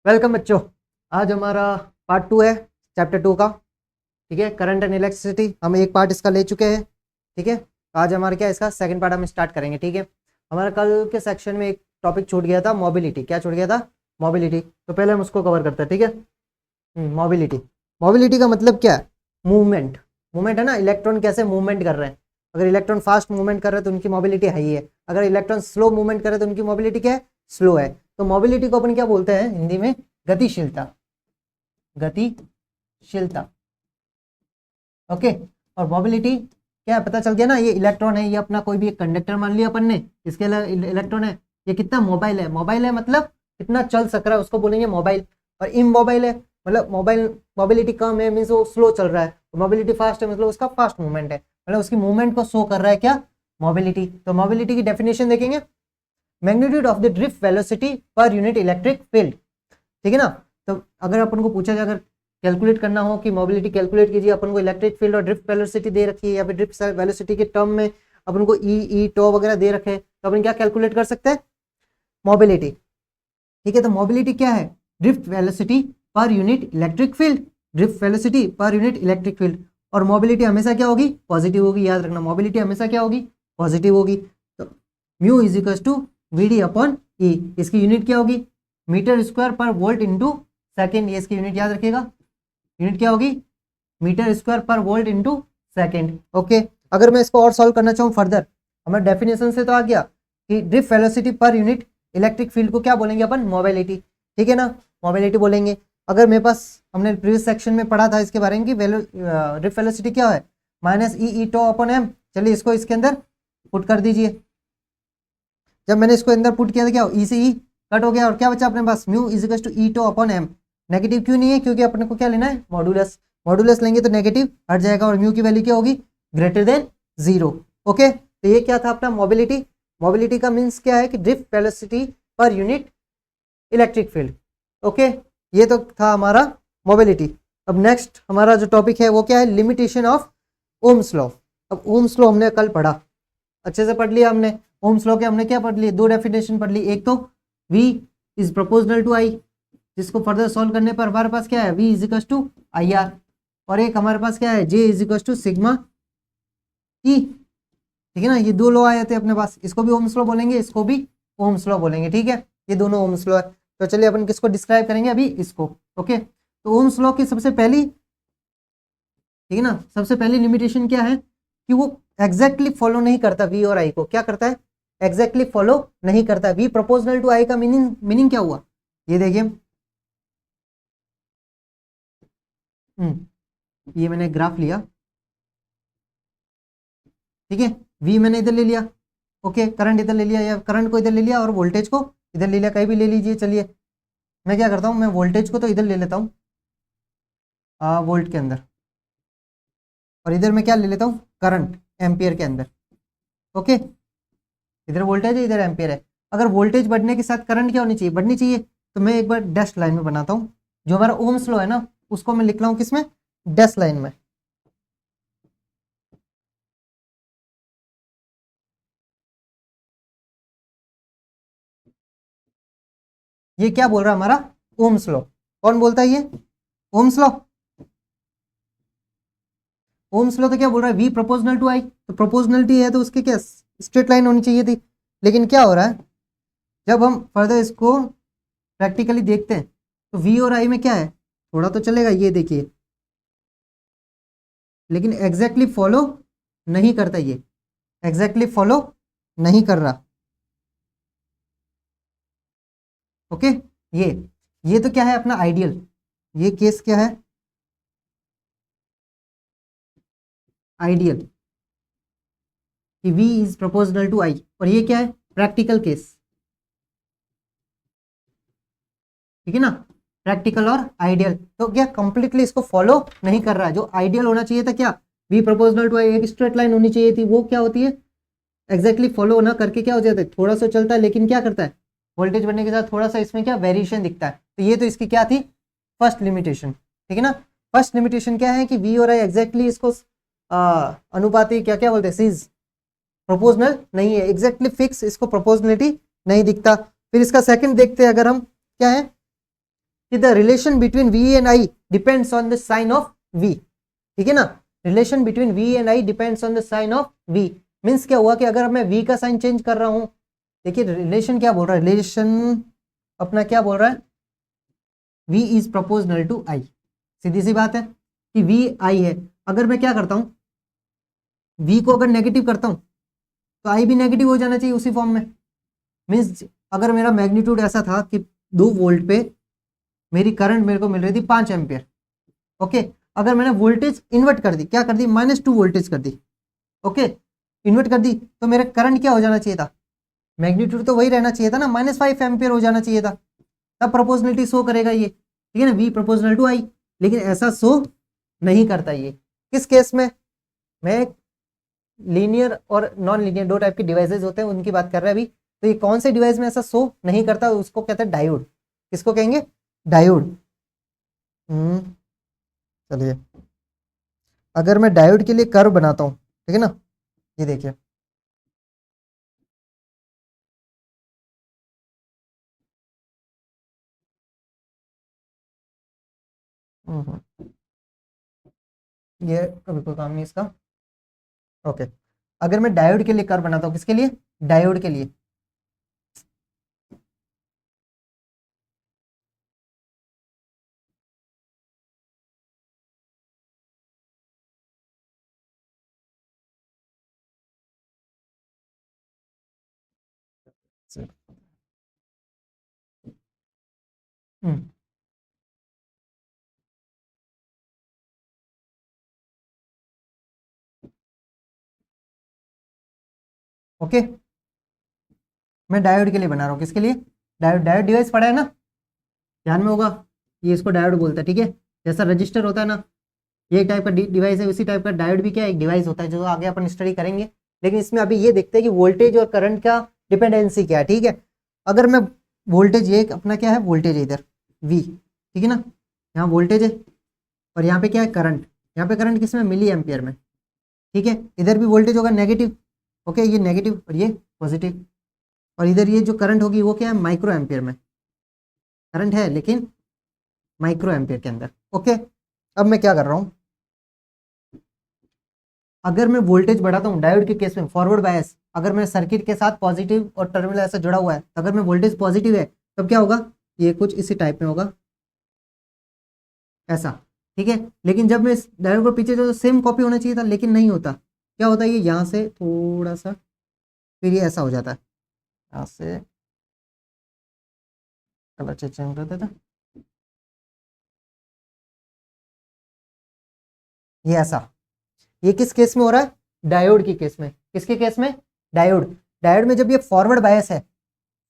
Welcome बच्चों। आज हमारा पार्ट 2 है चैप्टर 2 का। ठीक है, करंट एंड इलेक्ट्रिसिटी हम एक पार्ट इसका ले चुके हैं। ठीक है, आज हमारा क्या इसका सेकंड पार्ट हम स्टार्ट करेंगे। ठीक है, हमारा कल के सेक्शन में एक टॉपिक छूट गया था, मोबिलिटी। क्या छूट गया था? मोबिलिटी। तो पहले हम उसको कवर करते हैं। ठीक है, मोबिलिटी। मोबिलिटी का मतलब क्या है? मूवमेंट। मूवमेंट है ना, इलेक्ट्रॉन कैसे मूवमेंट कर रहे हैं। अगर इलेक्ट्रॉन फास्ट मूवमेंट कर रहे हैं तो उनकी मोबिलिटी हाई है, अगर इलेक्ट्रॉन स्लो मूवमेंट कर रहे हैं तो उनकी मोबिलिटी क्या है? स्लो है। तो मोबिलिटी को अपन क्या बोलते हैं हिंदी में? गतिशीलता। गतिशीलता। ओके। और मोबिलिटी क्या है? पता चल गया ना, ये इलेक्ट्रॉन है, ये अपना कोई भी एक कंडक्टर मान लिया अपन ने, इसके इलेक्ट्रॉन है, ये कितना मोबाइल है। मोबाइल है मतलब कितना चल सक रहा है उसको बोलेंगे मोबाइल। और इमोबाइल है मतलब मोबाइल मोबिलिटी कम है, मीन्स वो स्लो चल रहा है। मोबिलिटी फास्ट है मतलब उसका फास्ट मूवमेंट है, मतलब उसकी मूवमेंट को शो कर रहा है क्या? मोबिलिटी। तो मोबिलिटी की डेफिनेशन देखेंगे, magnitude of the drift velocity per unit electric field. ठीक है ना। तो अगर अपन को पूछा जाए, अगर कैलकुलेट करना हो कि मोबिलिटी कैलकुलेट कीजिए, अपन को इलेक्ट्रिक फील्ड और ड्रिफ्ट वेलोसिटी दे रखी है, या फिर ड्रिफ्ट वेलोसिटी के टर्म में अपन को ई टो वगैरह दे रखे हैं, तो अपन क्या कैलकुलेट कर सकते हैं? मोबिलिटी। ठीक है, तो मोबिलिटी क्या है? Drift velocity per unit electric field. Drift velocity per unit electric field. और मोबिलिटी हमेशा क्या होगी? पॉजिटिव होगी। याद रखना, मोबिलिटी हमेशा क्या होगी? पॉजिटिव होगी। तो mu is equal to v upon e. इसकी यूनिट क्या होगी? Metre square per volt into second. ये इसकी यूनिट याद रखिएगा। यूनिट क्या होगी? Metre square per volt into second. Okay. अगर मैं इसको और सॉल्व करना चाहूँ फर्दर, हमारे डेफिनेशन से तो आ गया कि drift velocity per unit electric field को क्या बोलेंगे अपन? मोबिलिटी। ठीक है ना, मोबिलिटी बोलेंगे। अगर मेरे पास, हमने प्रीवियस सेक्शन में पढ़ा था इसके बारे में कि ड्रिफ्ट वेलोसिटी क्या है? Minus e tau upon m. चलिए इसको इसके अंदर पुट कर दीजिए। जब मैंने इसको अंदर पुट किया था, क्या ई से ई कट हो गया, और क्या बचा अपने पास? Mu is equal to e tau upon m. Negative क्यों नहीं है? क्योंकि अपने को क्या लेना है? मॉडुलस। मॉडुलस लेंगे तो नेगेटिव हट जाएगा, और म्यू की वैल्यू क्या होगी? Greater than 0। ओके, तो ये क्या था अपना मोबिलिटी। मोबिलिटी का मीन्स क्या है कि drift velocity per unit electric field. Okay, ये तो था हमारा मोबिलिटी। अब नेक्स्ट हमारा जो टॉपिक है वो क्या है? Limitation of Ohm's law. अब ओम्स लॉ हमने कल पढ़ा, अच्छे से पढ़ लिया हमने। ओम्स लॉ के हमने क्या पढ़ लिए? दो डेफिनेशन पढ़ ली। एक तो V is proportional to I, जिसको फर्दर सॉल्व करने पर हमारे पास क्या है? V is equal to IR। और एक हमारे पास क्या है? J is equal to sigma E। ठीक है ना, ये दो लॉ आए थे अपने पास। इसको भी ओम्स लॉ बोलेंगे, इसको भी ओम्स लॉ बोलेंगे। ठीक है, ये दोनों ओम्स लॉ है। तो चलिए अपन किसको डिस्क्राइब करेंगे अभी? इसको। ओके, तो ओम्स लॉ की सबसे पहली, ठीक है ना, सबसे पहली लिमिटेशन क्या है कि वो एग्जैक्टली फॉलो नहीं करता V और I को। क्या करता है? एग्जैक्टली फॉलो नहीं करता। V प्रोपोर्शनल टू I का मीनिंग क्या हुआ? ये देखिए, ये मैंने ग्राफ लिया। ठीक है, V मैंने इधर ले लिया। ओके, करंट इधर ले लिया, या करंट को इधर ले लिया और वोल्टेज को इधर ले लिया, कहीं भी ले लीजिए। चलिए मैं क्या करता हूँ, मैं वोल्टेज को तो इधर ले लेता हूँ वोल्ट के अंदर, और इधर मैं क्या ले लेता हूँ? करंट, एम्पियर के अंदर। ओके, इधर वोल्टेज है, इधर एम्पियर है। अगर वोल्टेज बढ़ने के साथ करंट क्या होनी चाहिए? बढ़नी चाहिए। तो मैं एक बार डैश लाइन में बनाता हूँ। जो हमारा ओम्स लॉ है ना, उसको मैं लिख रहा हूँ किसमें? डैश लाइन में। ये क्या बोल रहा है हमारा? Ohm's law. कौन बोलता है ये? Ohm's law. ओम्स लॉ तो क्या बोल रहा है? V proportional to I। तो प्रोपोर्शनलिटी है तो उसके क्या स्ट्रेट लाइन होनी चाहिए थी। लेकिन क्या हो रहा है, जब हम फर्दर इसको प्रैक्टिकली देखते हैं तो V और I में क्या है? थोड़ा तो चलेगा, ये देखिए, लेकिन एग्जैक्टली फॉलो नहीं करता। ये एग्जैक्टली फॉलो नहीं कर रहा। ओके, ये तो क्या है अपना आइडियल। ये केस क्या है? आइडियल कि V is proportional to I। और ये क्या है? Practical case. ठीक है ना, प्रैक्टिकल और आइडियल। तो क्या कंप्लीटली इसको फॉलो नहीं कर रहा है। जो आइडियल होना चाहिए था क्या? V प्रोपोर्शनल टू I, एक स्ट्रेट लाइन होनी चाहिए थी। वो क्या होती है? एग्जैक्टली फॉलो ना करके क्या हो जाता है? थोड़ा सा चलता है, लेकिन क्या करता है? वोल्टेज बढ़ने के साथ थोड़ा सा इसमें क्या वेरिएशन दिखता है। तो ये तो इसकी क्या थी? First limitation. ठीक है ना, फर्स्ट लिमिटेशन क्या है कि V और I एग्जैक्टली इसको अनुपाती, क्या क्या बोलते हैं, सीज प्रोपोर्शनल नहीं है। एग्जैक्टली फिक्स इसको प्रोपोर्शनलिटी नहीं दिखता। फिर इसका सेकंड देखते हैं, अगर हम क्या है कि the relation between V and I depends on the sign of V, ठीक है ना, relation between V and I depends on the sign of V. Means क्या हुआ कि अगर मैं वी का साइन चेंज कर रहा हूं, देखिए रिलेशन क्या बोल रहा है, रिलेशन अपना क्या बोल रहा है, v is proportional to i, सीधी सी बात है कि v i है। अगर मैं क्या करता हूं, v को अगर नेगेटिव करता हूं तो i भी नेगेटिव हो जाना चाहिए उसी फॉर्म में। मीन्स अगर मेरा मैग्नीट्यूड ऐसा था कि 2 वोल्ट पे मेरी करंट मेरे को मिल रही थी 5 एम्पियर, ओके, अगर मैंने वोल्टेज इन्वर्ट कर दी, क्या कर दी, -2 वोल्टेज कर दी, ओके, इन्वर्ट कर दी, तो मेरा करंट क्या हो जाना चाहिए था, मैग्नीट्यूड तो वही रहना चाहिए था ना, -5 एम्पियर हो जाना चाहिए था, तब प्रोपोर्शनलिटी शो करेगा ये, ठीक है ना, v प्रोपोर्शनल टू i। लेकिन ऐसा शो नहीं करता ये, किस केस में, मैं लीनियर और नॉन लीनियर 2 टाइप के डिवाइसेस होते हैं उनकी बात कर रहे हैं अभी। तो ये कौन से डिवाइस में ऐसा शो नहीं करता, उसको कहते हैं डायोड। किसको कहेंगे, डायोड। चलिए, अगर मैं डायोड के लिए कर्व बनाता हूं, ठीक है ना, ये देखिए, ये कभी कोई काम नहीं इसका, ओके। अगर मैं डायोड के लिए कर्व बनाता हूं, किसके लिए, डायोड के लिए, हम्म, ओके, मैं डायोड के लिए बना रहा हूँ, किसके लिए, डायोड, डायोड डिवाइस पड़ा है ना, ध्यान में होगा, ये इसको डायोड बोलता है, ठीक है, जैसा रजिस्टर होता है ना, ये एक टाइप का डिवाइस है, उसी टाइप का डायोड भी क्या एक डिवाइस होता है, जो आगे अपन स्टडी करेंगे। लेकिन इसमें अभी ये देखते हैं कि वोल्टेज और करंट का डिपेंडेंसी क्या है, ठीक है। अगर मैं वोल्टेज, ये अपना क्या है, वोल्टेज है इधर v, ठीक है ना, यहाँ वोल्टेज है और यहाँ पे क्या है, करंट, यहाँ पे करंट किस में, मिली एम्पियर में, ठीक है, इधर भी वोल्टेज होगा नेगेटिव, ओके, ये नेगेटिव और ये पॉजिटिव, और इधर ये जो करंट होगी वो क्या है, माइक्रो एम्पियर में करंट है, लेकिन माइक्रो एम्पियर के अंदर, ओके। अब मैं क्या कर रहा हूँ, अगर मैं वोल्टेज बढ़ाता हूँ डायोड के केस में, फॉरवर्ड बायस, अगर मैं सर्किट के साथ पॉजिटिव और टर्मिनल ऐसा जुड़ा हुआ है, तो अगर मैं वोल्टेज पॉजिटिव है तब क्या होगा, ये कुछ इसी टाइप में होगा, ऐसा, ठीक है। लेकिन जब मैं इस डायोड को पीछे जो सेम कॉपी होना चाहिए था, लेकिन नहीं होता, क्या होता है, ये यहाँ से थोड़ा सा, फिर ये ऐसा हो जाता है, यहाँ से कलर चेंज कर देता, ये ऐसा, ये किस केस में हो रहा है, डायोड के केस में, किसके केस में, डायोड, डायोड में जब ये फॉरवर्ड बायस है,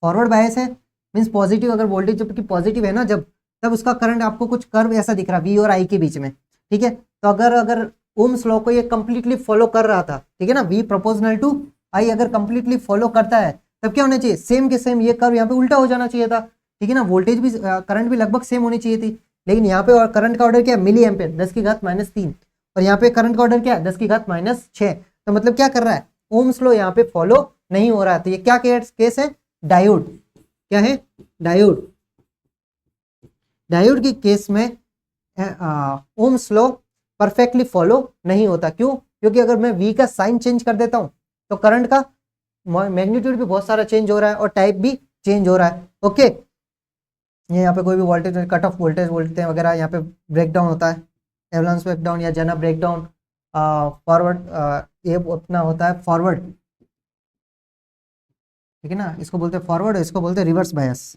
फॉरवर्ड बायस है मींस पॉजिटिव, अगर वोल्टेज जब की पॉजिटिव है ना, जब तब उसका करंट आपको कुछ कर्व ऐसा दिख रहा है वी और आई के बीच में, ठीक है। तो अगर अगर ओम्स लॉ को ये कंप्लीटली फॉलो कर रहा था, ठीक है ना, वी प्रोपोर्शनल टू आई अगर कंप्लीटली फॉलो करता है, तब क्या होना चाहिए, सेम के सेम ये कर्व यहाँ पे उल्टा हो जाना चाहिए था, ठीक है ना, वोल्टेज भी करंट भी लगभग सेम होनी चाहिए थी। लेकिन यहाँ पे और करंट का ऑर्डर क्या है, मिली एम्पियर 10⁻³ और यहाँ पे करंट का ऑर्डर क्या है, 10⁻⁶। तो मतलब क्या कर रहा है, ओम्स लॉ यहाँ पे फॉलो नहीं हो रहा है। तो ये क्या केस है, डायोड, क्या है, डायोड, डायोड के केस में ओम्स लॉ परफेक्टली फॉलो नहीं होता, क्यों, क्योंकि अगर मैं v का साइन चेंज कर देता हूं तो करंट का मैग्नीट्यूड भी बहुत सारा चेंज हो रहा है और टाइप भी चेंज हो रहा है, ओके। ये यहाँ पे कोई भी वोल्टेज, कट ऑफ वोल्टेज बोलते हैं वगैरह, यहाँ पे ब्रेक डाउन होता है, एवलांस ब्रेक डाउन या जना ब्रेक डाउन, फॉरवर्ड, ये अपना होता है फॉरवर्ड, ठीक है ना, इसको बोलते हैं फॉरवर्ड, इसको बोलते हैं रिवर्स बायस,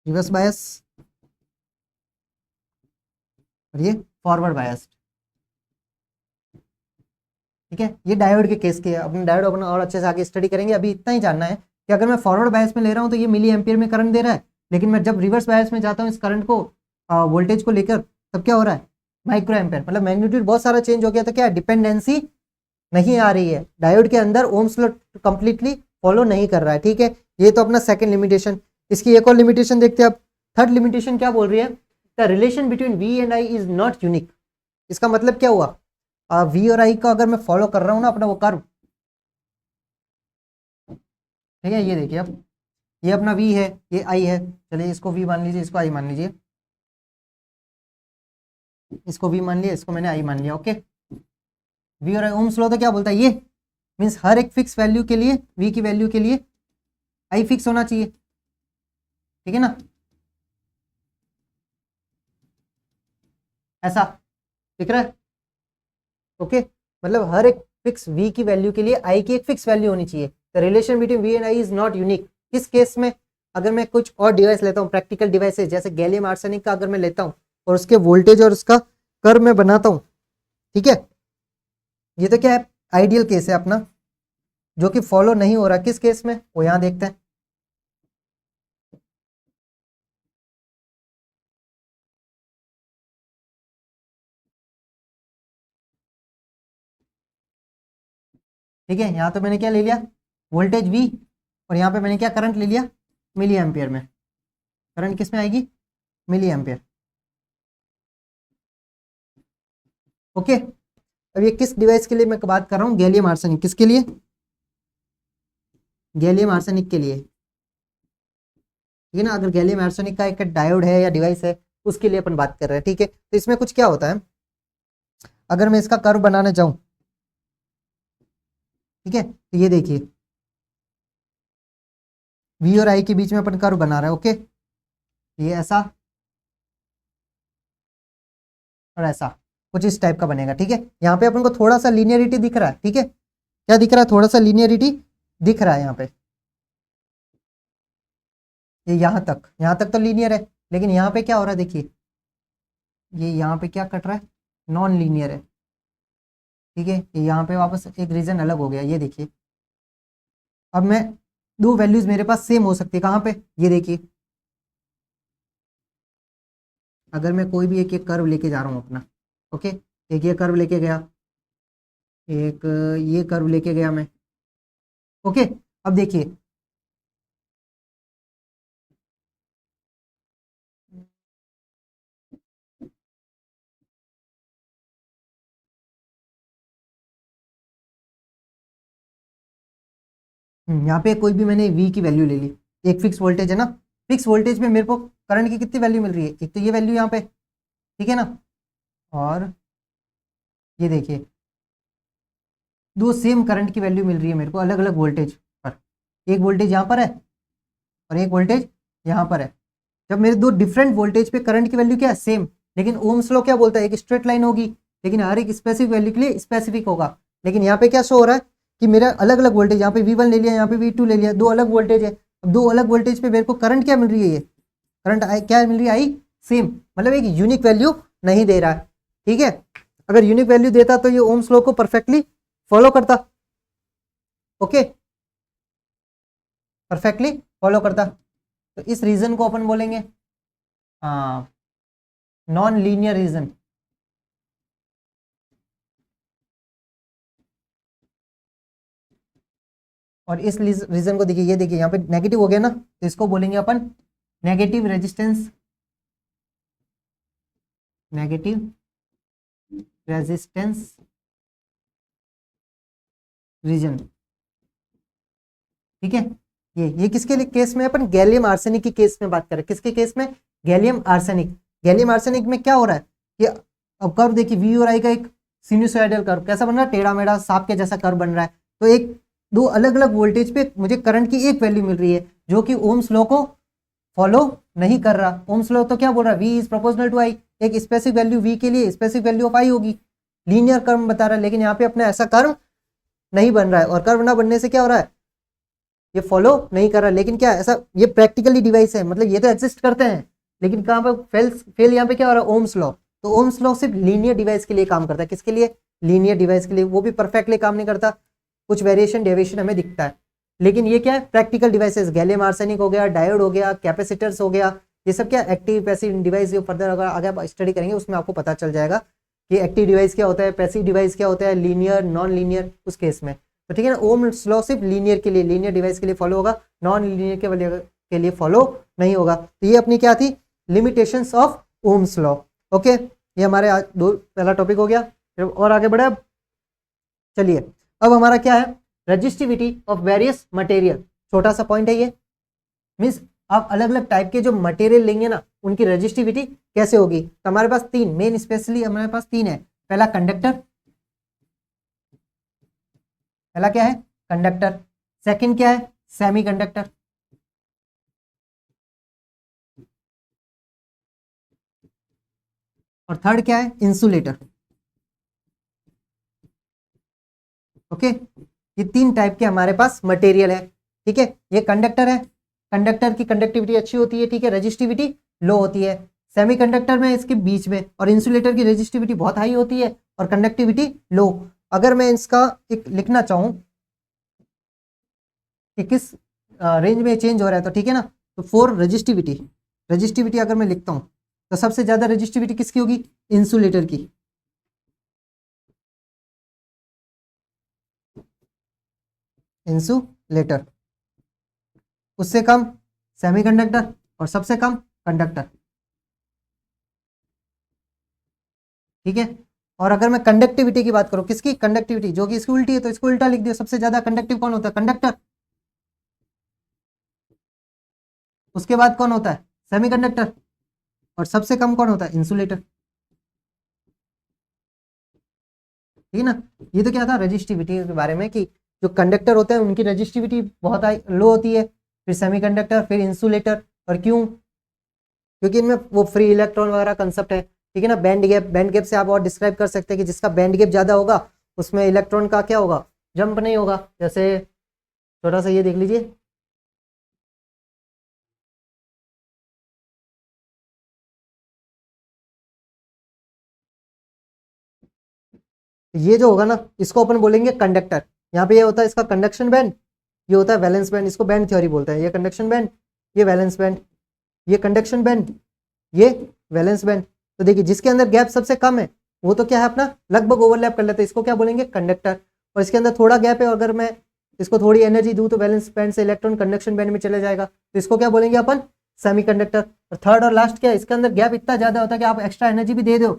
रिवर्स बायस और ये फॉरवर्ड बायस, ठीक है। ये डायोड के केस के, अपने डायोड अपना और अच्छे से आगे स्टडी करेंगे, अभी इतना ही जानना है कि अगर मैं फॉरवर्ड बायस में ले रहा हूँ तो ये मिली एम्पियर में करंट दे रहा है, लेकिन मैं जब रिवर्स बायस में जाता हूँ इस करंट को, वोल्टेज को लेकर, तब क्या हो रहा है, माइक्रो एम्पियर, मतलब मैग्नीट्यूड बहुत सारा चेंज हो गया, तो क्या डिपेंडेंसी नहीं आ रही है डायोड के अंदर, ओम्स लॉ कंप्लीटली फॉलो नहीं कर रहा है, ठीक है। ये तो अपना सेकंड लिमिटेशन। इसकी एक और लिमिटेशन देखते हैं अब, थर्ड लिमिटेशन क्या बोल रही है, the relation between V and I is not unique. इसका मतलब क्या हुआ, वी और आई का अगर मैं फॉलो कर रहा हूँ ना अपना वो कर्व, ठीक है, ये देखिए अब ये अपना V है, ये I है, चलिए इसको V मान लीजिए, इसको I मान लीजिए, इसको V मान लिया, इसको मैंने I मान लिया। ओके, V और I, ओम्स लॉ तो क्या बोलता है, ये मीन्स हर एक फिक्स वैल्यू के लिए, V की वैल्यू के लिए I फिक्स होना चाहिए, ठीक है ना, ऐसा दिख रहा है। ओके, मतलब हर एक फिक्स V की वैल्यू के लिए I की एक फिक्स वैल्यू होनी चाहिए। The relation between V and I is not unique. किस केस में, अगर मैं कुछ और डिवाइस लेता हूँ, प्रैक्टिकल डिवाइसेस जैसे गैलियम आर्सेनिक का अगर मैं लेता हूँ और उसके वोल्टेज और उसका कर्व मैं बनाता हूँ, ठीक है, ये तो क्या है, आइडियल केस है अपना, जो कि फॉलो नहीं हो रहा। किस केस में, वो यहां देखते हैं। ठीक है, यहां तो मैंने क्या ले लिया, वोल्टेज V, और यहां पे मैंने क्या करंट ले लिया, मिली एम्पियर में। करंट किस में आएगी, मिली एम्पियर। ओके, अब ये किस डिवाइस के लिए मैं बात कर रहा हूँ, गैलियम आर्सेनिक। किसके लिए, गैलियम आर्सेनिक के लिए, ठीक है ना। अगर गैलियम आर्सेनिक का एक डायोड है या डिवाइस है, उसके लिए अपन बात कर रहे हैं, ठीक है। तो इसमें कुछ क्या होता है, अगर मैं इसका कर्व बनाने जाऊं, ठीक है, तो ये देखिए V और I के बीच में अपन कर्व बना रहे हैं। ओके, ये ऐसा और ऐसा कुछ इस टाइप का बनेगा, ठीक है। यहाँ पे अपन को थोड़ा सा लीनियरिटी दिख रहा है, ठीक है, क्या दिख रहा है, थोड़ा सा लीनियरिटी दिख रहा है यहाँ पे, ये यहाँ तक तो लीनियर है, लेकिन यहाँ पे क्या हो रहा है, देखिए ये यहाँ पे क्या कट रहा है, नॉन लीनियर है, ठीक है। ये यहाँ पे वापस एक रीजन अलग हो गया, ये देखिए। अब मैं दो वैल्यूज मेरे पास सेम हो सकती है, कहाँ पे, ये देखिए, अगर मैं कोई भी एक एक कर्व लेके जा रहा हूँ अपना, ओके, एक ये कर्व लेके गया, एक ये कर्व लेके गया मैं, ओके। अब देखिए यहाँ पे कोई भी मैंने V की वैल्यू ले ली, एक फिक्स वोल्टेज है ना, फिक्स वोल्टेज में मेरे को करंट की कितनी वैल्यू मिल रही है, एक तो ये वैल्यू यहाँ पे, ठीक है ना, और ये देखिए दो सेम करंट की वैल्यू मिल रही है मेरे को अलग अलग वोल्टेज पर, एक वोल्टेज यहाँ पर है और एक वोल्टेज यहाँ पर है। जब मेरे दो डिफरेंट वोल्टेज पे करंट की वैल्यू क्या है, सेम, लेकिन ओम्स लॉ क्या बोलता है, एक स्ट्रेट लाइन होगी, लेकिन हर एक स्पेसिफिक वैल्यू के लिए स्पेसिफिक होगा। लेकिन यहाँ पे क्या शो हो रहा है कि मेरा अलग अलग वोल्टेज, यहाँ पे V1 ले लिया, यहाँ पे V2 ले लिया, दो अलग वोल्टेज है। अब दो अलग वोल्टेज पे मेरे को करंट क्या मिल रही है, ये करंट क्या मिल रही है, आई सेम, मतलब एक यूनिक वैल्यू नहीं दे रहा है, ठीक है। अगर यूनिक वैल्यू देता तो ये ओम्स लॉ को परफेक्टली फॉलो करता, ओके, परफेक्टली फॉलो करता। तो इस रीजन को अपन बोलेंगे नॉन लीनियर रीजन। और इस रीजन को देखिए, ये देखिए यहाँ पे नेगेटिव हो गया ना, तो इसको बोलेंगे अपन negative resistance, negative resistance region, ठीक है। ये किसके लिए केस में, अपन गैलियम आर्सेनिक की केस में बात करें, किसके केस में, गैलियम आर्सेनिक। गैलियम आर्सेनिक में क्या हो रहा है, ये अब कर्व देखिए V और I का एक सिनुसॉइडल कर्व कैसा बन रहा है, टेढ़ा मेढ़ा सांप के जैसा कर्व बन रहा है। तो एक दो अलग अलग वोल्टेज पे मुझे करंट की एक वैल्यू मिल रही है, जो कि ओम्स लॉ को फॉलो नहीं कर रहा। ओम्स लॉ तो क्या बोल रहा है, V is proportional to I, एक स्पेसिफिक वैल्यू V के लिए स्पेसिफिक वैल्यू ऑफ I होगी, लीनियर कर्व बता रहा है। लेकिन यहाँ पे अपने ऐसा कर्व नहीं बन रहा है, और कर्व ना बनने से क्या हो रहा है, ये फॉलो नहीं कर रहा। लेकिन क्या ऐसा, ये प्रैक्टिकली डिवाइस है, मतलब ये तो एग्जिस्ट करते हैं, लेकिन कहाँ पे फेल यहाँ पे क्या हो रहा है, ओम्स लॉ। तो ओम्स लॉ सिर्फ लीनियर डिवाइस के लिए काम करता है, किसके लिए, लीनियर डिवाइस के लिए, वो भी परफेक्टली काम नहीं करता, कुछ वेरिएशन डेविएशन हमें दिखता है। लेकिन ये क्या है, प्रैक्टिकल डिवाइसेस, गैलियम आर्सेनिक हो गया, डायोड हो गया, कैपेसिटर्स हो गया, ये सब क्या एक्टिव पैसिव डिवाइस। जो फर्दर अगर आगे आप स्टडी करेंगे उसमें आपको पता चल जाएगा कि एक्टिव डिवाइस क्या होता है, पैसिव डिवाइस क्या होता है, लीनियर नॉन लीनियर उस केस में। तो ठीक है ना, ओम्स लॉ सिर्फ लीनियर के लिए, लीनियर डिवाइस के लिए फॉलो होगा, नॉन लीनियर के लिए फॉलो नहीं होगा। तो ये अपनी क्या थी, limitations of Ohm's law. Okay, ये हमारे आज पहला टॉपिक हो गया। फिर और आगे बढ़े, चलिए अब हमारा क्या है, रजिस्टिविटी ऑफ वेरियस मटेरियल, छोटा सा पॉइंट है ये, मीन्स आप अलग अलग टाइप के जो मटेरियल लेंगे ना उनकी रेजिस्टिविटी कैसे होगी। तो हमारे पास तीन मेन स्पेशली हमारे पास तीन है। पहला कंडक्टर, पहला क्या है कंडक्टर, सेकंड क्या है सेमी कंडक्टर, और थर्ड क्या है इंसुलेटर। ओके, ये तीन टाइप के हमारे पास मटेरियल है। ठीक है, ये कंडक्टर है, कंडक्टर की कंडक्टिविटी अच्छी होती है, ठीक है, रेजिस्टिविटी लो होती है। सेमीकंडक्टर में इसके बीच में, और इंसुलेटर की रेजिस्टिविटी बहुत हाई होती है और कंडक्टिविटी लो। अगर मैं इसका एक लिखना चाहूं कि किस रेंज में चेंज हो रहा है तो ठीक है ना, तो फॉर रेजिस्टिविटी, रेजिस्टिविटी अगर मैं लिखता हूं तो सबसे ज्यादा रेजिस्टिविटी किसकी होगी इंसुलेटर की, इंसुलेटर। उससे कम सेमीकंडक्टर और सबसे कम कंडक्टर। ठीक है, और अगर मैं कंडक्टिविटी की बात करूं किसकी कंडक्टिविटी जो कि इसकी उल्टी है तो इसको उल्टा लिख दिया, सबसे ज्यादा कंडक्टिव कौन होता है कंडक्टर, उसके बाद कौन होता है सेमीकंडक्टर, और सबसे कम कौन होता है इंसुलेटर। ठीक है ना, ये तो क्या था रजिस्टिविटी के बारे में कि जो कंडक्टर होते हैं उनकी रजिस्टिविटी बहुत हाई लो होती है, फिर सेमीकंडक्टर, फिर इंसुलेटर। और क्यों, क्योंकि इनमें वो फ्री इलेक्ट्रॉन वगैरह कंसेप्ट है। ठीक है ना, बैंड गैप, बैंड गैप से आप और डिस्क्राइब कर सकते हैं कि जिसका बैंड गैप ज्यादा होगा उसमें इलेक्ट्रॉन का क्या होगा जंप नहीं होगा। जैसे छोटा सा ये देख लीजिए, ये जो होगा ना इसको अपन बोलेंगे कंडक्टर। यहाँ पे ये होता है इसका कंडक्शन बैंड, ये होता है वैलेंस बैंड, इसको बैंड थ्योरी बोलते हैं। ये कंडक्शन बैंड, ये वैलेंस बैंड, ये कंडक्शन बैंड, ये वैलेंस बैंड। तो देखिए जिसके अंदर गैप सबसे कम है वो तो क्या है अपना लगभग ओवरलैप कर लेते हैं, इसको क्या बोलेंगे कंडक्टर। और इसके अंदर थोड़ा गैप है, अगर मैं इसको थोड़ी एनर्जी दूं तो वैलेंस बैंड से इलेक्ट्रॉन कंडक्शन बैंड में चले जाएगा, तो इसको क्या बोलेंगे अपन सेमीकंडक्टर। और थर्ड और लास्ट क्या है, इसके अंदर गैप इतना ज्यादा होता है कि आप एक्स्ट्रा एनर्जी भी दे दो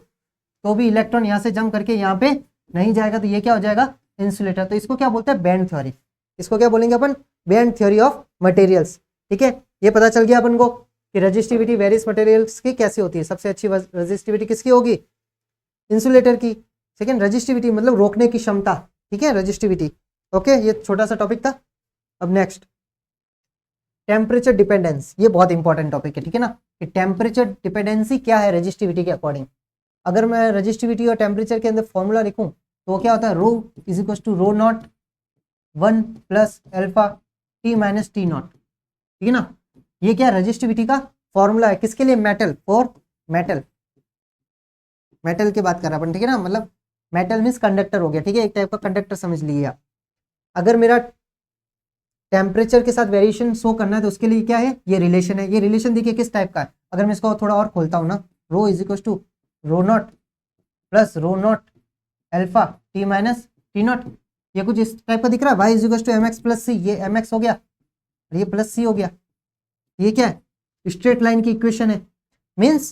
तो भी इलेक्ट्रॉन यहाँ से जंप करके यहाँ पे नहीं जाएगा, तो ये क्या हो जाएगा इंसुलेटर। तो इसको क्या बोलते हैं बैंड थ्योरी, इसको क्या बोलेंगे अपन बैंड थ्योरी ऑफ मटेरियल्स। ठीक है, ये पता चल गया अपन को कि रेजिस्टिविटी वेरियस मटेरियल्स की कैसी होती है। सबसे अच्छी रेजिस्टिविटी किसकी होगी इंसुलेटर की। सेकेंड रेजिस्टिविटी मतलब रोकने की क्षमता, ठीक है रेजिस्टिविटी। ओके, ये छोटा सा टॉपिक था। अब नेक्स्ट टेम्परेचर डिपेंडेंस, ये बहुत इंपॉर्टेंट टॉपिक है। ठीक है ना, कि टेम्परेचर डिपेंडेंसी क्या है रेजिस्टिविटी के अकॉर्डिंग। अगर मैं रेजिस्टिविटी और टेम्परेचर के अंदर फॉर्मूला लिखूं तो वो क्या होता है rho is equal to rho naught 1 plus alpha t minus t naught. ठीक है ना, ये क्या रेजिस्टिविटी का फॉर्मूला है किसके लिए मेटल, फॉर मेटल, मेटल की बात कर रहा अपन। ठीक है ना, मतलब मेटल मीन्स कंडक्टर हो गया। ठीक है, एक टाइप का कंडक्टर समझ लीजिए आप। अगर मेरा टेम्परेचर के साथ वेरिएशन शो करना है तो उसके लिए क्या है ये रिलेशन है। ये रिलेशन देखिए किस टाइप का है, अगर मैं इसको थोड़ा और खोलता हूँ ना, rho is equal to rho naught plus rho naught alpha t minus t naught, ये कुछ इस टाइप का दिख रहा है। Y is equal to m x plus c, ये एम एक्स हो गया और ये प्लस सी हो गया। ये क्या है स्ट्रेट लाइन की इक्वेशन है। मीन्स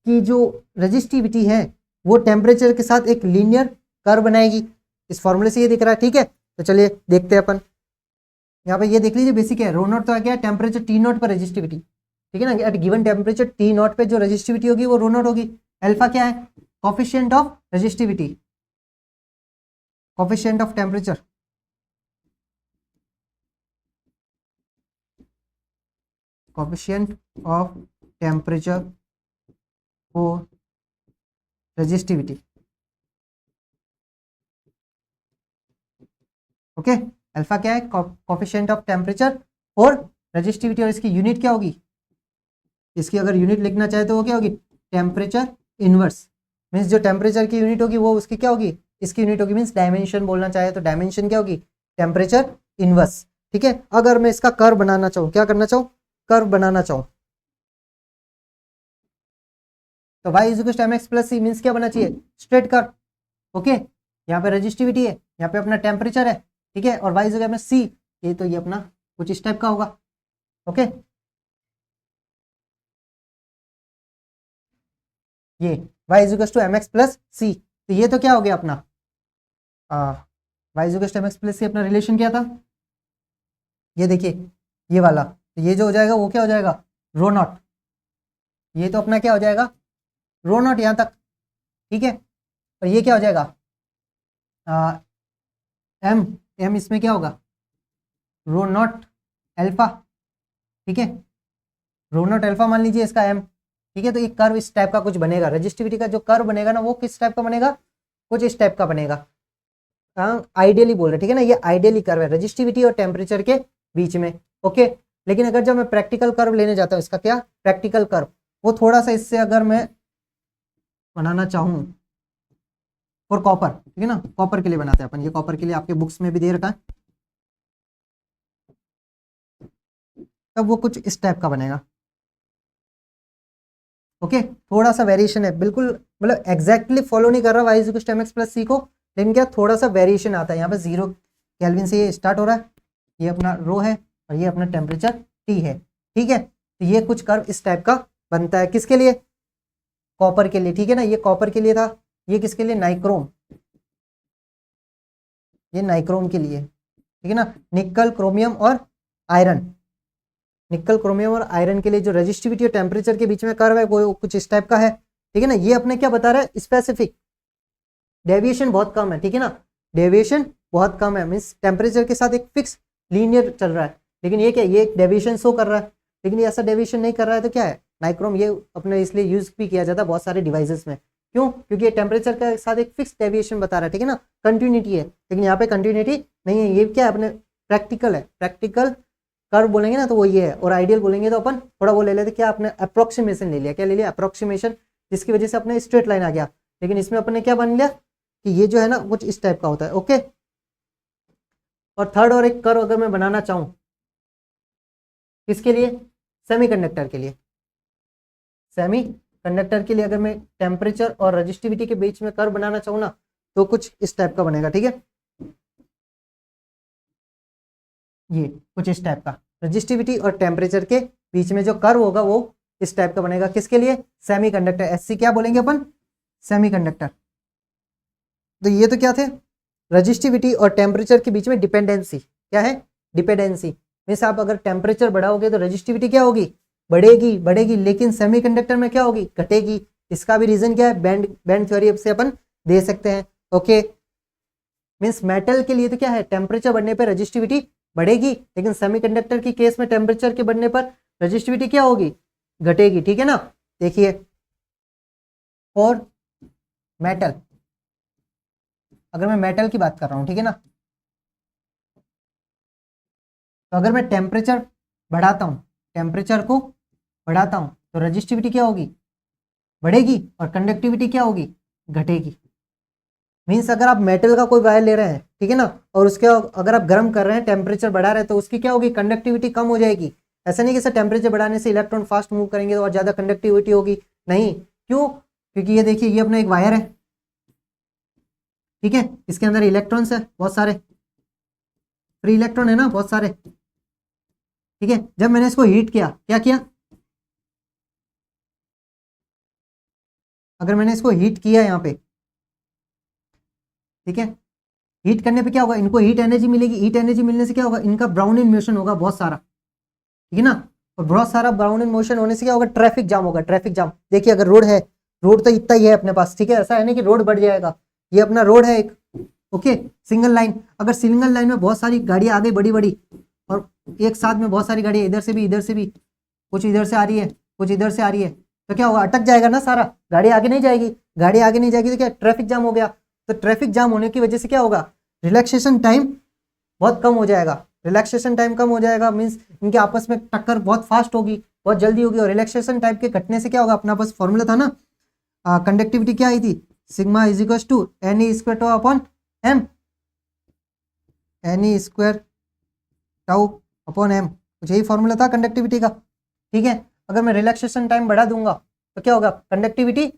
कि जो रेजिस्टिविटी है वो टेम्परेचर के साथ एक लीनियर कर्व बनाएगी, इस फॉर्मूले से ये दिख रहा है। ठीक है, तो चलिए देखते हैं अपन। यहाँ पे ये देख लीजिए बेसिक है, रो नॉट तो आ गया टेम्परेचर टी नॉट पर रेजिस्टिविटी। ठीक है ना, at given temperature T naught पे जो रेजिस्टिविटी होगी वो रो नॉट होगी। अल्फा क्या है coefficient of resistivity, coefficient of temperature, coefficient of temperature for resistivity. Okay, alpha क्या है कोफिशिएंट ऑफ टेम्परेचर और रेजिस्टिविटी, और इसकी यूनिट क्या होगी, इसकी अगर यूनिट लिखना चाहे तो वो क्या होगी टेम्परेचर इनवर्स। मीन्स जो टेम्परेचर की यूनिट होगी वो उसकी क्या होगी इसकी यूनिट होगी। मीन्स डायमेंशन बोलना चाहे तो डायमेंशन क्या होगी टेम्परेचर इनवर्स। ठीक है, अगर मैं इसका कर्व बनाना चाहूँ, क्या करना चाहूँ कर्व बनाना चाहूँ, तो y is equal to mx plus c means क्या बनना चाहिए स्ट्रेट कर्व। ओके, यहाँ पे रेजिस्टिविटी है, यहाँ पे अपना टेम्परेचर है। ठीक है, और y इज इक्वल टू सी, ये तो ये अपना कुछ इस टाइप का होगा। ओके, ये y is equal to mx plus c, तो ये तो क्या हो गया अपना y is equal to mx plus c, अपना रिलेशन क्या था ये देखिए ये वाला, तो ये जो हो जाएगा वो क्या हो जाएगा, रो नॉट। ये तो अपना क्या हो जाएगा, रो नॉट यहाँ तक, ठीक है। और ये क्या हो जाएगा, एम, एम इसमें क्या होगा, रो नॉट अल्फा, ठीक है, रो नॉट अल्फा मान लीजिए इसका एम, ठीक है। तो एक कर्व इस टाइप का कुछ बनेगा, रजिस्टिविटी का जो कर्व बनेगा ना वो किस टाइप का बनेगा, कुछ इस टाइप का बनेगा। आइडियली बोल रहे, ठीक है ना, ये आइडियली कर्व है रजिस्टिविटी और टेम्परेचर के बीच में, ओके। लेकिन अगर जब मैं प्रैक्टिकल कर्व लेने जाता हूँ, इसका क्या प्रैक्टिकल कर्व, वो थोड़ा सा इससे अगर मैं बनाना चाहूँ और कॉपर, ठीक है ना, कॉपर के लिए बनाते हैं अपन, ये कॉपर के लिए आपके बुक्स में भी दे रखा है, तब वो कुछ इस टाइप का बनेगा, ओके। थोड़ा सा वेरिएशन है, बिल्कुल मतलब एग्जैक्टली फॉलो नहीं कर रहा y equal to mx plus c को, लेकिन क्या थोड़ा सा वेरिएशन आता है। यहाँ पे 0 केल्विन से ये स्टार्ट हो रहा है, ये अपना रो है और ये अपना टेम्परेचर T है, ठीक है। तो ये कुछ कर्व इस टाइप का बनता है, किसके लिए, कॉपर के लिए, ठीक है ना, ये कॉपर के लिए था। ये किसके लिए, नाइक्रोम, ये नाइक्रोम के लिए, ठीक है ना। निकल, क्रोमियम और आयरन, निकल, क्रोमियम और आयरन के लिए जो रजिस्टिविटी और टेम्परेचर के बीच में कर्व है वो कुछ इस टाइप का है, ठीक है ना। ये अपने क्या बता रहा है, स्पेसिफिक, डेविएशन बहुत कम है, ठीक है ना, डेविएशन बहुत कम है, मीन्स टेम्परेचर के साथ एक फिक्स लीनियर चल रहा है। लेकिन ये क्या, ये एक डेविएशन शो कर रहा है, लेकिन ये ऐसा डेविएशन नहीं कर रहा है, तो क्या है नाइक्रोम, ये अपने इसलिए यूज भी किया जाता है बहुत सारे डिवाइसेस में। क्यों, क्योंकि ये टेम्परेचर के साथ एक फिक्स डेविएशन बता रहा है, ठीक है ना, कंटिन्यूटी है। लेकिन यहाँ पे कंटिन्यूटी नहीं है, ये क्या है अपने प्रैक्टिकल है, प्रैक्टिकल कर्व बोलेंगे ना तो वो ये है, और आइडियल बोलेंगे तो अपन थोड़ा वो ले लेते, क्या आपने अप्रोक्सीमेशन ले लिया, क्या ले लिया, अप्रोक्सीमेशन, जिसकी वजह से अपने स्ट्रेट लाइन आ गया। लेकिन इसमें अपने क्या बन लिया कि ये जो है ना कुछ इस टाइप का होता है, ओके। और थर्ड और एक कर्व अगर मैं बनाना चाहूं, किसके लिए, सेमीकंडक्टर के लिए, सेमीकंडक्टर के लिए अगर मैं टेम्परेचर और रजिस्टिविटी के बीच में कर्व बनाना चाहूँ ना तो कुछ इस टाइप का बनेगा, ठीक है। ये कुछ इस टाइप का रजिस्टिविटी और टेम्परेचर के बीच में जो कर्व होगा वो इस टाइप का बनेगा, किसके लिए, सेमीकंडक्टर, एससी क्या बोलेंगे अपन, सेमीकंडक्टर। तो ये तो क्या थे, रजिस्टिविटी और टेम्परेचर के बीच में डिपेंडेंसी, क्या है, डिपेंडेंसी। मीन्स आप अगर टेम्परेचर बढ़ाओगे तो रजिस्टिविटी क्या होगी, बढ़ेगी बढ़ेगी, लेकिन सेमीकंडक्टर में क्या होगी, घटेगी। इसका भी रीजन क्या है, बैंड थ्योरी से अपन दे सकते हैं, ओके। मीन्स मेटल के लिए तो क्या है, टेम्परेचर बढ़ने पर रजिस्टिविटी बढ़ेगी, लेकिन सेमीकंडक्टर की केस में टेम्परेचर के बढ़ने पर रजिस्टिविटी क्या होगी, घटेगी, ठीक है ना। देखिए और मेटल, अगर मैं मेटल की बात कर रहा हूं, ठीक है ना, तो अगर मैं टेम्परेचर बढ़ाता हूं, टेम्परेचर को बढ़ाता हूं तो रजिस्टिविटी क्या होगी, बढ़ेगी, और कंडक्टिविटी क्या होगी, घटेगी। मीन्स अगर आप मेटल का कोई वायर ले रहे हैं, ठीक है ना, और उसके अगर आप गर्म कर रहे हैं, टेम्परेचर बढ़ा रहे हैं, तो उसकी क्या होगी, कंडक्टिविटी कम हो जाएगी। ऐसा नहीं कि सर टेम्परेचर बढ़ाने से इलेक्ट्रॉन फास्ट मूव करेंगे तो और ज़्यादा कंडक्टिविटी होगी, नहीं। क्यों, क्योंकि ये देखिए ये अपना एक वायर है, ठीक है, इसके अंदर इलेक्ट्रॉन्स है बहुत सारे, फ्री इलेक्ट्रॉन है ना बहुत सारे, ठीक है। जब मैंने इसको हीट किया, क्या किया, अगर मैंने इसको हीट किया यहाँ पे, ठीक है, हीट करने पे क्या होगा, इनको हीट एनर्जी मिलेगी, हीट एनर्जी मिलने से क्या होगा, इनका ब्राउन इन मोशन होगा बहुत सारा, ठीक है ना। और बहुत सारा ब्राउन इन मोशन होने से क्या होगा, ट्रैफिक जाम होगा, ट्रैफिक जाम। देखिए अगर रोड है, रोड तो इतना ही है अपने पास, ठीक है, ऐसा है नहीं कि रोड बढ़ जाएगा, ये अपना रोड है एक, ओके, सिंगल लाइन। अगर सिंगल लाइन में बहुत सारी गाड़ियां आ गई बड़ी बड़ी, और एक साथ में बहुत सारी गाड़ियां इधर से भी इधर से भी, कुछ इधर से आ रही है कुछ इधर से आ रही है, तो क्या होगा, अटक जाएगा ना सारा, गाड़ी आगे नहीं जाएगी, गाड़ी आगे नहीं जाएगी तो क्या, ट्रैफिक जाम हो गया। तो ट्रैफिक जाम होने की वजह से क्या होगा, रिलैक्सेशन टाइम बहुत कम हो जाएगा, रिलैक्सेशन टाइम कम हो जाएगा, मीन्स इनके आपस में टक्कर बहुत फास्ट होगी, बहुत जल्दी होगी। और रिलैक्सेशन टाइम के घटने से क्या होगा, अपना पास फॉर्मूला था ना, कंडक्टिविटी क्या आई थी, sigma is equal to n e square tau upon m, n e square tau upon m, कुछ यही फॉर्मूला था कंडक्टिविटी का, ठीक है। अगर मैं रिलैक्सेशन टाइम बढ़ा दूंगा तो क्या होगा, कंडक्टिविटी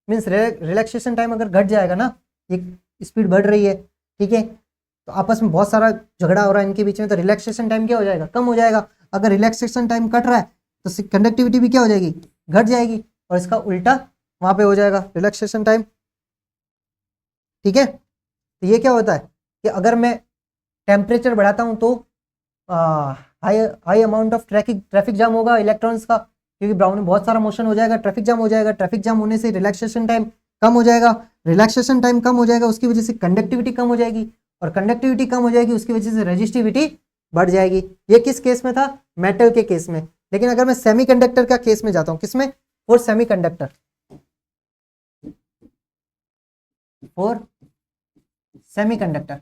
मीन्स रिलैक्सेशन टाइम अगर घट जाएगा ना, एक स्पीड बढ़ रही है, ठीक है, तो आपस में बहुत सारा झगड़ा हो रहा है इनके बीच में, तो रिलैक्सेशन टाइम क्या हो जाएगा, कम हो जाएगा। अगर रिलैक्सेशन टाइम कट रहा है तो कंडक्टिविटी भी क्या हो जाएगी, घट जाएगी, और इसका उल्टा वहां पे हो जाएगा रिलैक्सेशन टाइम, ठीक है। तो ये क्या होता है कि अगर मैं टेम्परेचर बढ़ाता हूं तो high high amount of traffic jam होगा इलेक्ट्रॉन्स का, क्योंकि ब्राउन में बहुत सारा मोशन हो जाएगा, ट्रैफिक जाम हो जाएगा, ट्रैफिक जाम होने से रिलैक्सेशन टाइम कम हो जाएगा, रिलैक्सेशन टाइम कम हो जाएगा, उसकी वजह से कंडक्टिविटी कम हो जाएगी, और कंडक्टिविटी कम हो जाएगी उसकी वजह से रेजिस्टिविटी बढ़ जाएगी। ये किस केस में था? मेटल के केस में। लेकिन अगर मैं सेमीकंडक्टर का केस में जाता हूं, किसमें? फॉर सेमीकंडक्टर, फॉर सेमीकंडक्टर,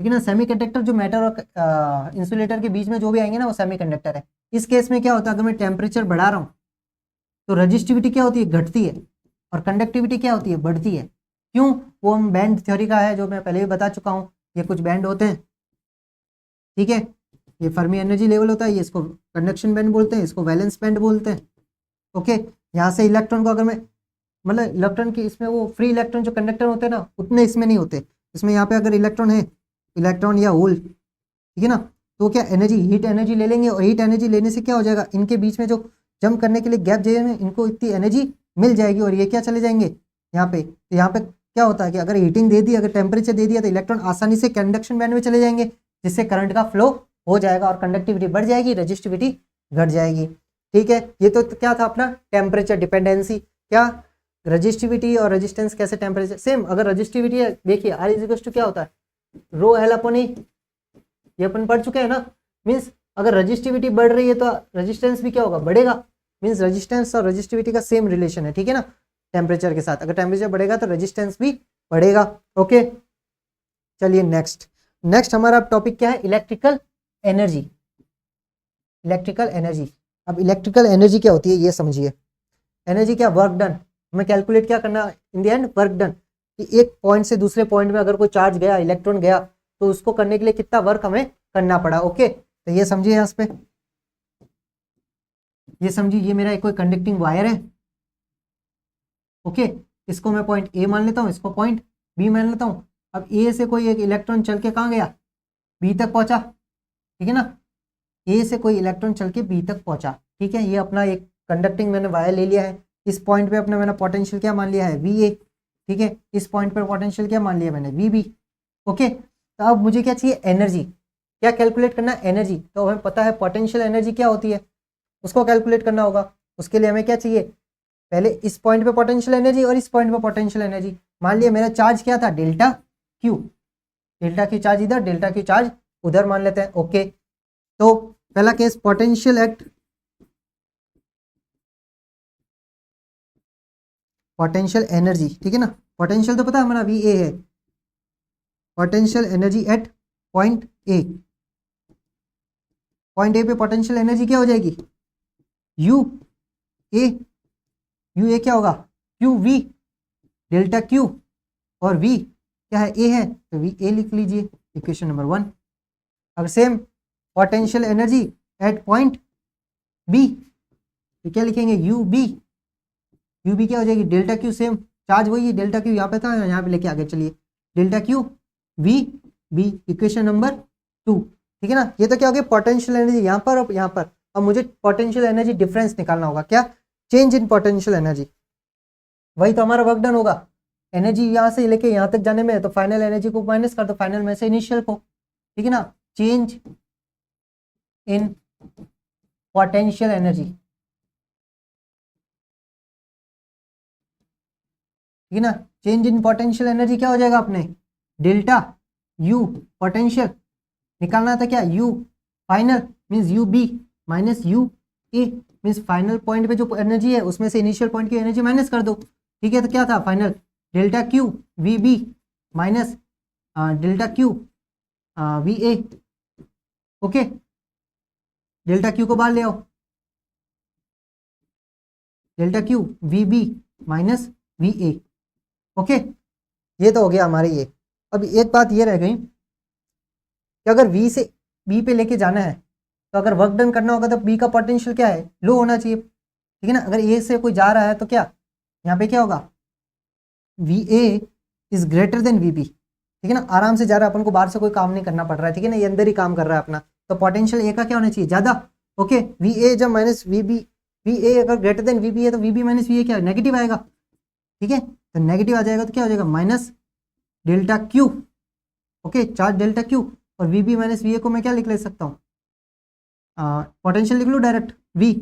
ठीक है ना। सेमीकंडक्टर जो मैटर और इंसुलेटर के बीच में जो भी आएंगे ना वो सेमीकंडक्टर है। इस केस में क्या होता है, अगर मैं टेम्परेचर बढ़ा रहा हूं तो रजिस्टिविटी क्या होती है? घटती है, और कंडक्टिविटी क्या होती है? बढ़ती है। क्यों? वो हम बैंड थ्योरी का है जो मैं पहले भी बता चुका हूं। ये कुछ बैंड होते हैं, ठीक है, ये फर्मी एनर्जी लेवल होता है, ये इसको कंडक्शन बैंड बोलते हैं, इसको वैलेंस बैंड बोलते हैं। ओके, यहाँ से इलेक्ट्रॉन को अगर मैं मतलब इलेक्ट्रॉन की इसमें वो फ्री इलेक्ट्रॉन जो कंडक्टर होते हैं ना उतने इसमें नहीं होते। इसमें यहाँ पे अगर इलेक्ट्रॉन है, इलेक्ट्रॉन या होल, ठीक है ना, तो क्या एनर्जी, हीट एनर्जी ले लेंगे, और हीट एनर्जी लेने से क्या हो जाएगा, इनके बीच में जो जंप करने के लिए गैप चाहिए इनको इतनी एनर्जी मिल जाएगी, और ये क्या चले जाएंगे यहाँ पे। तो यहाँ पे क्या होता है कि अगर हीटिंग दे दी, अगर टेम्परेचर दे दिया तो इलेक्ट्रॉन आसानी से कंडक्शन बैंड में चले जाएंगे, जिससे करंट का फ्लो हो जाएगा और कंडक्टिविटी बढ़ जाएगी, रेजिस्टिविटी घट जाएगी। ठीक है, ये तो क्या था अपना टेम्परेचर डिपेंडेंसी। क्या रजिस्टिविटी और रेजिस्टेंस कैसे टेम्परेचर सेम। अगर रजिस्टिविटी है, देखिए आर इज इक्वल टू क्या होता है, रो एल अपॉन ए, ये अपन पढ़ चुके हैं ना। मीन्स अगर रजिस्टिविटी बढ़ रही है तो रेजिस्टेंस भी क्या होगा, बढ़ेगा। मीन्स रेजिस्टेंस और रजिस्टिविटी का सेम रिलेशन है, ठीक है ना, टेम्परेचर के साथ। अगर टेम्परेचर बढ़ेगा तो रेजिस्टेंस भी बढ़ेगा। ओके, चलिए नेक्स्ट हमारा टॉपिक क्या है, इलेक्ट्रिकल एनर्जी। इलेक्ट्रिकल एनर्जी, अब इलेक्ट्रिकल एनर्जी क्या होती है ये समझिए। एनर्जी क्या, वर्क डन। हमें कैलकुलेट क्या करना in the end, work done, कि एक पॉइंट से दूसरे पॉइंट में अगर कोई चार्ज गया, इलेक्ट्रॉन गया, तो उसको करने के लिए कितना वर्क हमें करना पड़ा। ओके, तो ये समझिए, यहाँ पे ये समझिए, ये मेरा एक कोई कंडक्टिंग वायर है। ओके, इसको मैं पॉइंट ए मान लेता हूँ, इसको पॉइंट बी मान लेता हूँ। अब ए से कोई एक इलेक्ट्रॉन चल के कहाँ गया, बी तक पहुंचा, ठीक है ना। ए से कोई इलेक्ट्रॉन चल के बी तक पहुंचा, ठीक है। ये अपना एक कंडक्टिंग मैंने वायर ले लिया है। इस पॉइंट पे अपने मैंने पोटेंशियल क्या मान लिया है, वी ए, ठीक है। इस पॉइंट पर पोटेंशियल क्या मान लिया मैंने, वी बी। ओके, तो अब मुझे क्या चाहिए, एनर्जी। क्या कैलकुलेट करना है, एनर्जी। तो हमें पता है पोटेंशियल एनर्जी क्या होती है, उसको कैलकुलेट करना होगा। उसके लिए हमें क्या चाहिए, पहले इस पॉइंट पे पोटेंशियल एनर्जी और इस पॉइंट पे पोटेंशियल एनर्जी। मान लिया मेरा चार्ज क्या था, delta Q. Delta Q charge इधर, डेल्टा क्यू चार्ज उधर मान लेते हैं। ओके, तो पहला case potential at potential energy, ठीक है ना। पोटेंशियल तो पता है हमारा वी ए है। Potential energy at point A, point A पे पोटेंशियल एनर्जी क्या हो जाएगी, यू ए। यू ए क्या होगा, क्यू वी, डेल्टा क्यू, और वी क्या है, ए है, तो वी ए लिख लीजिए, इक्वेशन नंबर 1। अब same potential energy at point B, तो क्या लिखेंगे, यू बी। यू बी क्या हो जाएगी, डेल्टा क्यू, सेम चार्ज वही है, डेल्टा क्यू यहाँ पे था, यहाँ पे लेके आगे चलिए, delta q V B, equation number 2, ठीक है ना। ये तो क्या हो गया पोटेंशियल एनर्जी यहाँ पर और यहाँ पर। अब मुझे पोटेंशियल एनर्जी डिफरेंस निकालना होगा, क्या, चेंज इन पोटेंशियल एनर्जी। वही तो हमारा वर्क डन होगा। एनर्जी यहाँ से लेके यहाँ तक जाने में, तो फाइनल एनर्जी को माइनस कर दो फाइनल में से इनिशियल को, ठीक है ना। चेंज इन पोटेंशियल एनर्जी, ठीक है ना। चेंज इन पोटेंशियल एनर्जी क्या हो जाएगा अपने, डेल्टा यू पोटेंशियल निकालना था, क्या, U final means U B minus U A, means final point पे जो एनर्जी है उसमें से इनिशियल पॉइंट की एनर्जी माइनस कर दो, ठीक है। तो क्या था final, delta q V B minus delta q V A. Okay, delta q को बाहर ले आओ, delta q V B minus we A. Okay, ये तो हो गया हमारे ये। अब एक बात ये रह गई कि अगर वी से बी पे लेके जाना है तो अगर वर्क डन करना होगा तो बी का पोटेंशियल क्या है, लो होना चाहिए, ठीक है ना। अगर ए से कोई जा रहा है तो क्या यहाँ पे क्या होगा, V A is greater than V B, ठीक है ना। आराम से जा रहा है, अपन को बाहर से कोई काम नहीं करना पड़ रहा है, ठीक है ना, ये अंदर ही काम कर रहा है अपना। तो पोटेंशियल ए का क्या होना चाहिए, ज़्यादा। ओके, वी ए जब minus we B, V A अगर ग्रेटर देन वी बी है तो V B minus we A क्या नेगेटिव आएगा, ठीक है। तो नेगेटिव आ जाएगा तो क्या हो जाएगा, minus delta q. Okay, charge delta q और v B minus V A को मैं क्या लिख ले सकता हूँ, पोटेंशियल लिख लूँ direct, V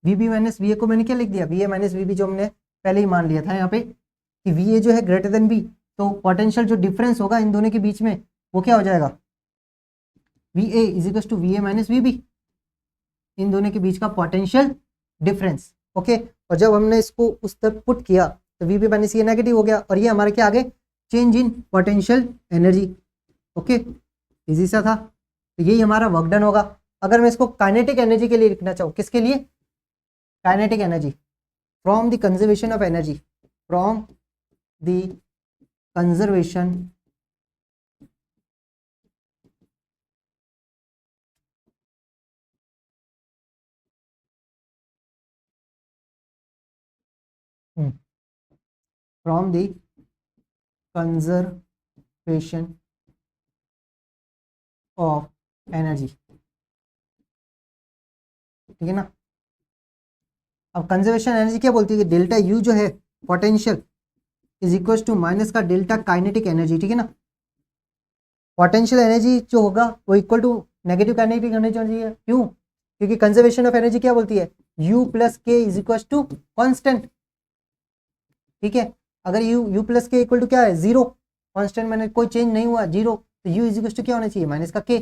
B minus V A को मैंने क्या लिख दिया, V A minus we B जो हमने पहले ही मान लिया था यहाँ पे कि वी ए जो है ग्रेटर देन बी, तो पोटेंशियल जो डिफरेंस होगा इन दोनों के बीच में वो क्या हो जाएगा, v A is equal to v A minus we b, इन दोनों के बीच का पोटेंशियल डिफरेंस। ओके, और जब हमने इसको उस तक पुट किया तो वी बी माइनस ये नेगेटिव हो गया और ये हमारे क्या आ गए, change in potential energy. Okay, easy सा था, तो यही हमारा वर्क डन होगा। अगर मैं इसको काइनेटिक एनर्जी के लिए लिखना चाहूँ, किसके लिए, kinetic energy from the conservation of energy, from the conservation from the conservation of energy, ठीक है ना। अब कंजर्वेशन एनर्जी क्या बोलती है कि डेल्टा यू जो है potential is equal to minus का डेल्टा काइनेटिक एनर्जी, ठीक है ना। पोटेंशियल एनर्जी जो होगा वो equal to negative kinetic energy है, क्यों, क्योंकि कंजर्वेशन ऑफ एनर्जी क्या बोलती है, U plus K is equal to constant, ठीक है। अगर U plus K equal to क्या है, जीरो, कॉन्स्टेंट मैंने कोई चेंज नहीं हुआ, जीरो, तो यू इज इक्वल टू क्या होना चाहिए, माइनस का के,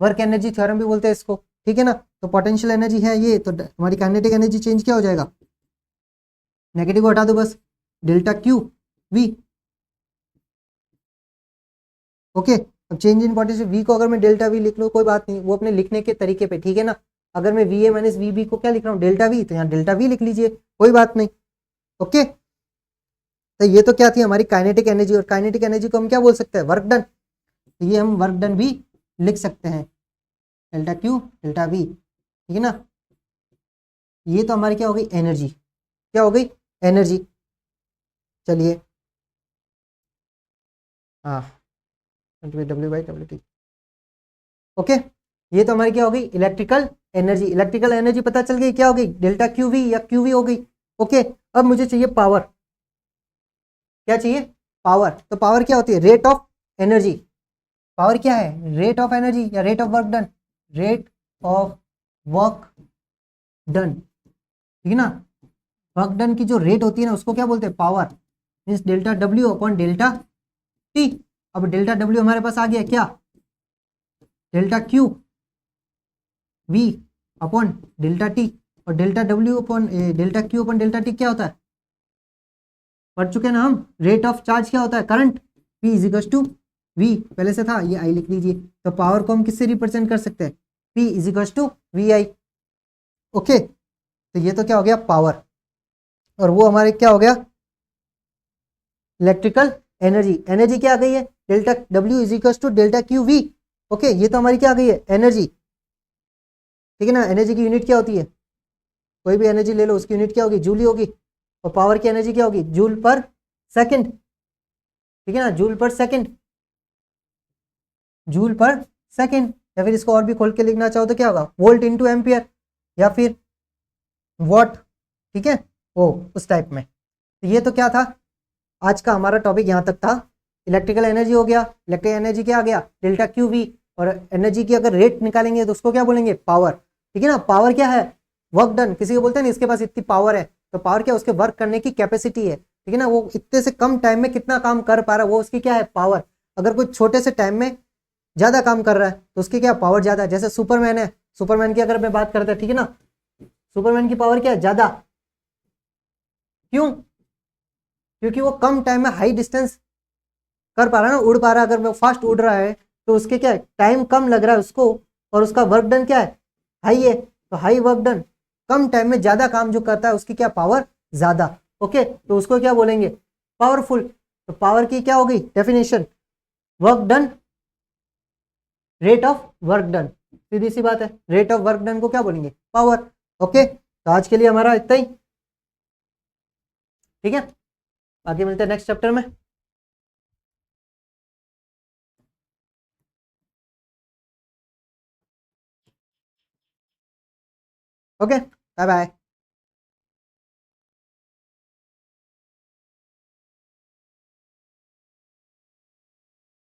वर्क एनर्जी थ्योरम भी बोलते हैं इसको, ठीक है ना। तो पोटेंशियल एनर्जी है ये, तो हमारी काइनेटिक एनर्जी चेंज क्या हो जाएगा, नेगेटिव को हटा दो बस, डेल्टा क्यू वी। ओके, अब चेंज इन पोटेंशियल वी को अगर मैं डेल्टा वी लिख लूँ कोई बात नहीं, वो अपने लिखने के तरीके पे, ठीक है ना। अगर मैं V A minus we B को क्या लिख रहा हूँ, डेल्टा वी, तो यहाँ डेल्टा वी लिख लीजिए, कोई बात नहीं। ओके, तो ये तो क्या थी हमारी काइनेटिक एनर्जी, और काइनेटिक एनर्जी को हम क्या बोल सकते हैं, वर्क डन, तो ये हम वर्क डन भी लिख सकते हैं, डेल्टा क्यू डेल्टा वी, ठीक है ना। ये तो हमारी क्या हो गई, एनर्जी, क्या हो गई, एनर्जी। चलिए, हाँ, W by W T. Okay, ये तो हमारी क्या हो गई, इलेक्ट्रिकल एनर्जी। इलेक्ट्रिकल एनर्जी पता चल गई, क्या हो गई, डेल्टा क्यू वी या क्यू वी हो गई। ओके, अब मुझे चाहिए पावर, क्या चाहिए, पावर। तो पावर क्या होती है, रेट ऑफ एनर्जी। पावर क्या है, रेट ऑफ एनर्जी या rate of work done, rate of work done, ठीक है ना। वर्क डन की जो रेट होती है ना उसको क्या बोलते हैं, पावर, मीन्स डेल्टा डब्ल्यू अपॉन डेल्टा टी। अब डेल्टा डब्ल्यू हमारे पास आ गया क्या, delta q v upon delta t, और डेल्टा डब्ल्यू upon delta q upon delta t क्या होता है, पढ़ चुके हैं ना हम, रेट ऑफ चार्ज क्या होता है, current, P is equal to V, पहले से था, ये आई लिख लीजिए। तो पावर को हम किससे रिप्रेजेंट कर सकते हैं, P is equal to V I. Okay, तो ये तो क्या हो गया, पावर, और वो हमारे क्या हो गया, इलेक्ट्रिकल एनर्जी। एनर्जी क्या आ गई है, delta W is equal to delta q V. Okay, ये तो हमारी क्या आ गई है, एनर्जी, ठीक है ना। एनर्जी की यूनिट क्या होती है, कोई भी एनर्जी ले लो उसकी यूनिट क्या होगी, जूल ही होगी, और पावर की एनर्जी क्या होगी, जूल पर सेकंड, ठीक है ना, जूल पर सेकंड, जूल पर सेकंड। या फिर इसको और भी खोल के लिखना चाहो तो क्या होगा, वोल्ट इनटू एम्पियर या फिर वॉट, ठीक है, वो उस टाइप में। तो ये तो क्या था, आज का हमारा टॉपिक यहाँ तक था। इलेक्ट्रिकल एनर्जी हो गया, इलेक्ट्रिकल एनर्जी क्या आ गया, डेल्टा क्यू वी, और एनर्जी की अगर रेट निकालेंगे तो उसको क्या बोलेंगे, पावर, ठीक है ना। पावर क्या है, वर्क डन, किसी को बोलते हैं ना इसके पास इतनी पावर है, तो पावर क्या, उसके वर्क करने की कैपेसिटी है, ठीक है ना। वो इतने से कम टाइम में कितना काम कर पा रहा है, वो उसकी क्या है, पावर। अगर कोई छोटे से टाइम में ज्यादा काम कर रहा है तो उसकी क्या पावर ज्यादा है। जैसे सुपरमैन है, सुपरमैन की अगर मैं बात करते हैं, ठीक है ना, सुपरमैन की पावर क्या है, ज्यादा, क्यों, क्योंकि वो कम टाइम में हाई डिस्टेंस कर पा रहा है ना, उड़ पा रहा है। अगर वो फास्ट उड़ रहा है तो उसके क्या है, टाइम कम लग रहा है उसको, और उसका वर्क डन क्या है, हाई है। तो हाई वर्क डन, कम टाइम में ज्यादा काम जो करता है उसकी क्या पावर, ज्यादा। ओके, तो उसको क्या बोलेंगे, पावरफुल। तो पावर की क्या हो गई definition, work done, rate of work done, सीधी सी बात है, रेट ऑफ वर्क डन को क्या बोलेंगे, पावर। ओके, तो आज के लिए हमारा इतना ही, ठीक है, आगे मिलते हैं नेक्स्ट चैप्टर में। Okay, bye bye.